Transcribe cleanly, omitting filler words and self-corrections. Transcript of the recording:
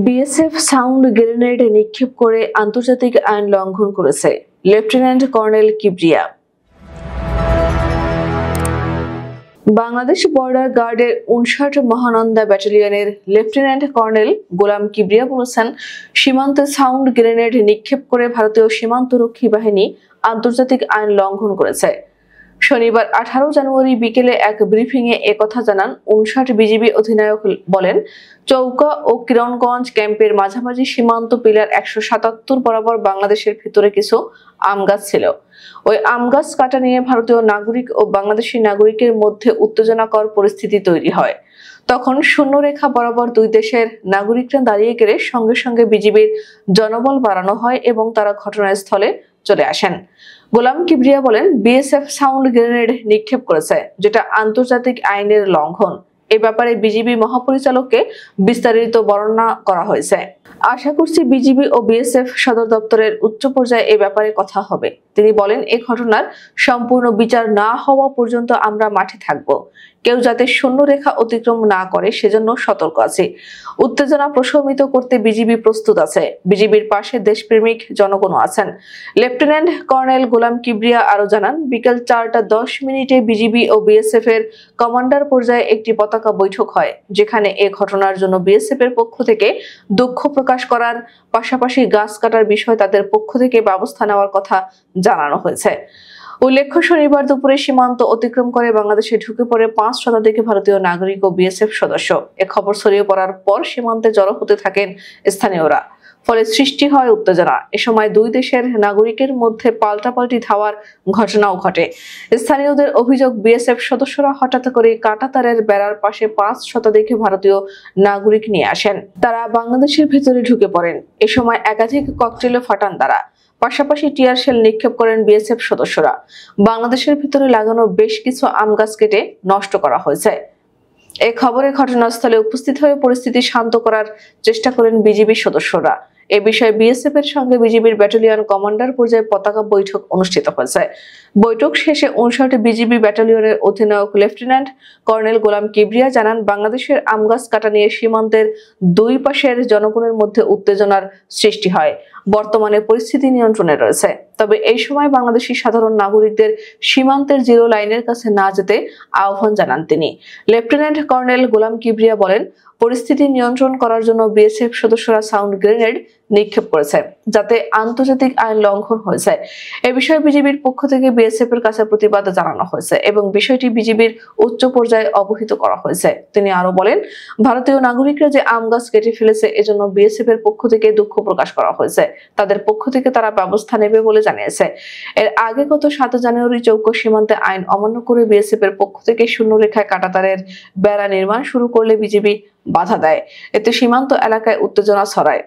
BSF sound grenade নিক্ষেপ করে আন্তর্জাতিক আইন লঙ্ঘন করেছে, lieutenant colonel Kibria. Bangladesh border গার্ডের 59 মহানন্দা ব্যাটালিয়নের লেফটেন্যান্ট কর্নেল গোলাম কিবরিয়া বলেছেন, সীমান্তে সাউন্ড গ্রেনেড নিক্ষেপ করে ভারতীয় সীমান্তরক্ষী বাহিনী আন্তর্জাতিক আইন লঙ্ঘন করেছে। শনিবার 18 জানুয়ারি বিকেলে এক ব্রিফিংয়ে একথা জানান 59 বিজিবি অধিনায়ক। বলেন, চৌকা ও কিরণগঞ্জ ক্যাম্পের মাঝামাঝি সীমান্ত পিলার 177 বরাবর বাংলাদেশের ভিতরে কিছু আম গাছ ছিল। ওই আম গাছ কাটা নিয়ে ভারতীয় নাগরিক ও বাংলাদেশি নাগরিকের মধ্যে উত্তেজনাকর পরিস্থিতি তৈরি হয়। তখন শূন্যরেখা বরাবর দুই দেশের নাগরিকরা দাঁড়িয়ে গেলে সঙ্গে সঙ্গে বিজিবির জনবল বাড়ানো হয় এবং তারা ঘটনাস্থলে চলে আসেন। গোলাম কিবরিয়া বলেন, বিএসএফ সাউন্ড গ্রেনেড নিক্ষেপ করেছে, যেটা আন্তর্জাতিক আইনের লঙ্ঘন। এ ব্যাপারে বিজিবি মহাপরিচালককে বিস্তারিত বর্ণনা করা হয়েছে। আশা করছি বিজিবি ও বিএসএফ সদর দপ্তরের উচ্চ পর্যায়ে এ ব্যাপারে কথা হবে। তিনি বলেন, এই ঘটনার সম্পূর্ণ বিচার না হওয়া পর্যন্ত আমরা মাঠে থাকব। কেউ যাতে শূন্যরেখা অতিক্রম না করে সেজন্য সতর্ক আছে। উত্তেজনা প্রশমিত করতে বিজিবি প্রস্তুত আছে। বিজিবির পাশে দেশপ্রেমিক জনগণও আছেন। লেফটেন্যান্ট কর্নেল গোলাম কিবরিয়া আরো জানান, বিকেল 4:10 বিজিবি ও বিএসএফ এর কমান্ডার পর্যায়ে একটি পতাকা বৈঠক হয়, যেখানে এ ঘটনার জন্য বিএসএফ এর পক্ষ থেকে দুঃখ প্রকাশ করার পাশাপাশি গাছ কাটার বিষয়ে তাদের পক্ষ থেকে ব্যবস্থা নেওয়ার কথা জানানো হয়েছে। উল্লেখ্য, শনিবার দুপুরে সীমান্ত অতিক্রম করে বাংলাদেশে ঢুকে পড়ে 5 শতাধিক ভারতীয় নাগরিক ও বিএসএফ সদস্য। এ খবর ছড়িয়ে পড়ার পর সীমান্তে জড়ো হতে থাকেন স্থানীয়রা, ফলে সৃষ্টি হয় উত্তেজনা। এ সময় দুই দেশের নাগরিকের মধ্যে পাল্টাপাল্টি ধাওয়ার ঘটনাও ঘটে। স্থানীয়দের অভিযোগ, বিএসএফ সদস্যরা হঠাৎ করে কাঁটাতারের বেড়ার পাশে 5 শতাধিক ভারতীয় নাগরিক নিয়ে আসেন। তারা বাংলাদেশের ভেতরে ঢুকে পড়েন। এ সময় একাধিক ককটেলও ফাটান তারা। পাশাপাশি টিয়ার শেল নিক্ষেপ করেন বিএসএফ সদস্যরা। বাংলাদেশের ভিতরে লাগানো বেশ কিছু আম গাছ কেটে নষ্ট করা হয়েছে। এই খবরে ঘটনাস্থলে উপস্থিত হয়ে পরিস্থিতি শান্ত করার চেষ্টা করেন বিজিবির সদস্যরা। এ বিষয়ে বিএসএফ এর সঙ্গে বিজিবির ব্যাটালিয়ন কমান্ডার পর্যায়ে পতাকা বৈঠক অনুষ্ঠিত হয়েছে। বৈঠক শেষে 59 বিজিবি ব্যাটালিয়নের অধিনায়ক লেফটেন্যান্ট কর্নেল গোলাম কিবরিয়া জানান, বাংলাদেশের আম গাছ কাটা নিয়ে সীমান্তের দুই পাশের জনগণের মধ্যে উত্তেজনার সৃষ্টি হয়। বর্তমানে পরিস্থিতি নিয়ন্ত্রণে রয়েছে, তবে এই সময় বাংলাদেশি সাধারণ নাগরিকদের সীমান্তের জিরো লাইনের কাছে না যেতে আহ্বান জানান তিনি। লেফটেন্যান্ট কর্নেল গোলাম কিবরিয়া বলেন, পরিস্থিতি নিয়ন্ত্রণ করার জন্য বিএসএফ সদস্যরা সাউন্ড গ্রেনেড নিক্ষেপ করেছে, যাতে আন্তর্জাতিক আইন লঙ্ঘন হয়েছে। এ বিষয়ে বিজিবির পক্ষ থেকে বিএসএফ এর কাছে প্রতিবাদ জানানো হয়েছে এবং বিষয়টি বিজিবির উচ্চ পর্যায়ে অবহিত করা হয়েছে। তিনি আরো বলেন, ভারতীয় নাগরিকরা যে আম গাছ কেটে ফেলেছে এজন্য বিএসএফ এর পক্ষ থেকে দুঃখ প্রকাশ করা হয়েছে। তাদের পক্ষ থেকে তারা ব্যবস্থা নেবে বলে জানিয়েছে। এর আগে গত 7 জানুয়ারি চৌকো সীমান্তে আইন অমান্য করে বিএসএফ এর পক্ষ থেকে শূন্যরেখায় কাঁটাতারের বেড়া নির্মাণ শুরু করলে বিজিবি বাধা দেয়। এতে সীমান্ত এলাকায় উত্তেজনা ছড়ায়।